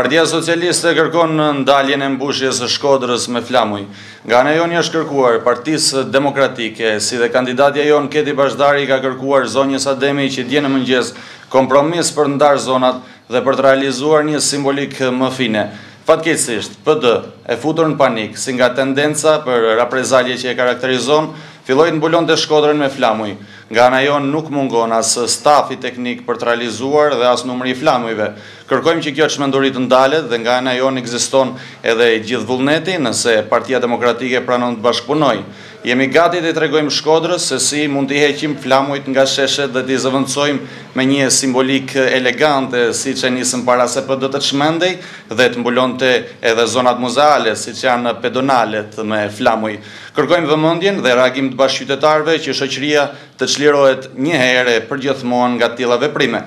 Partia Socialiste kërkon ndaljen e mbushjes së Shkodrës me flamuj. Nga ana joni është kërkuar Partisë Demokratike, si dhe kandidatja jon Keti Bashdari ka kërkuar zonjës Ademi që dje në mëngjes kompromis për ndarë zonat dhe për të realizuar një simbolik më fine. Fatkeqësisht, PD e futur në panik, si nga tendenca për reprezalje që e karakterizon, filloi të mbulonte Shkodrën me flamuj. Nga ana jon nuk mungon as stafi teknik për të realizuar dhe as numri i flamujve. Kërkojmë që kjo çmenduri të ndalet dhe nga ana jon ekziston edhe gjithë vullneti nëse Partia Demokratike pranon të bashkëpunojë. Jemi gati të tregojmë Shkodrës se si mund t'i heqim flamujt nga sheshet dhe t'i zëvendësojmë me një simbolik elegante, siç e nisëm para se PD të çmendej dhe të mbulonte edhe zonat muzeale, siç janë pedonalet me flamuj. Kërkojmë vëmendjen dhe reagim të bashkëqytetarëve që shoqëria të çlirohet një herë përgjithmonë nga të tilla veprime.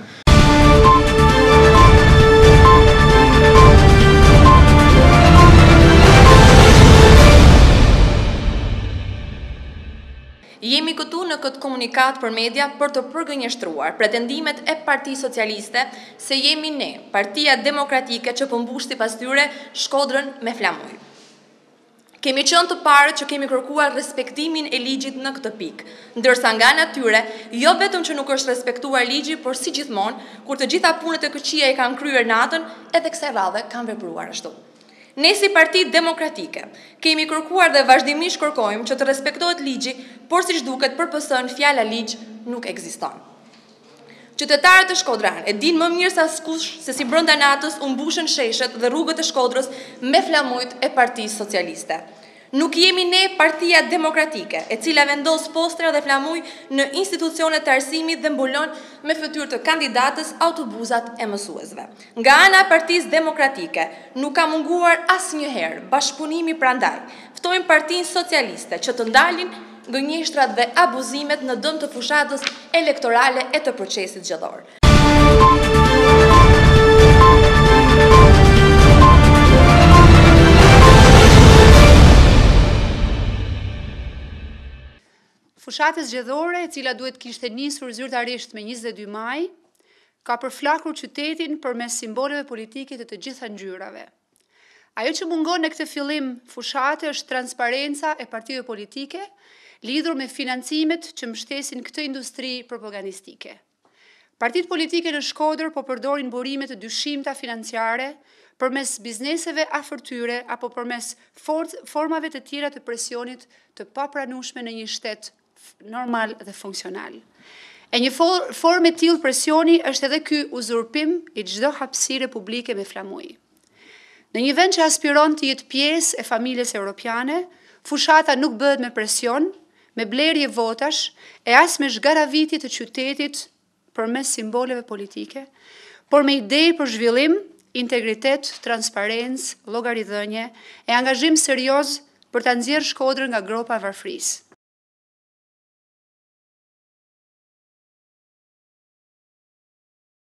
Jemi këtu në këtë komunikat për media për të përgënjeshtruar pretendimet e Partisë Socialiste se jemi ne, Partia Demokratike që përmbushti pas tyre Shkodrën me flamuj. Kemi qenë të parë që kemi kërkuar respektimin e ligjit në këtë pikë, ndërsa nga natyre, jo vetëm që nuk është respektuar ligji, por si gjithmonë, kur të gjitha punët e këqija i kanë kryer natën, edhe kësaj radhe kanë vepruar ashtu. Ne si Parti Demokratike kemi kërkuar dhe vazhdimisht kërkojmë që të respektohet ligji, por siç duket për PS-n fjala ligj nuk ekziston. Qytetarët e Shkodran e dinë më mirë se askush se si brenda natës u mbushën sheshet dhe rrugët e Shkodrës me flamujt e Partisë Socialiste. Nuk jemi ne Partia Demokratike, e cila vendos postra dhe flamuj në institucionet të arsimit dhe mbulon me fytyrë të kandidatës autobuzat e mësuesve. Nga ana e Partisë Demokratike nuk ka munguar asnjëherë bashkëpunimi, prandaj ftojmë Partinë Socialiste që të ndalin gënjeshtrat dhe abuzimet në dëm të fushatës elektorale e të procesit zgjedhor. Fushata zgjedhore, e cila duhet kishte nisur zyrtarisht me 22 maj, ka përflakur qytetin përmes simboleve politike të gjitha ngjyrave. Ajo që mungon në këtë fillim fushate është transparenca e partive politike, lidhur me financimet që mbështesin këtë industri propagandistike. Partitë politike në Shkodër po përdorin burime të dyshimta financiare përmes bizneseve afër tyre apo përmes formave të tjera të presionit të papranueshme në një shtet normal dhe funksional. E një formë e tillë presioni është edhe ky uzurpim i çdo hapësire publike me flamuj. Në një vend që aspiron të jetë pjesë e familjes europiane, fushata nuk bëhet me presion, me blerje votash e as me zhgaravitje të qytetit përmes simboleve politike, por me ide për zhvillim, integritet, transparencë, llogaridhënie e angazhim serioz për ta nxjerrë Shkodrën nga gropa e varfërisë.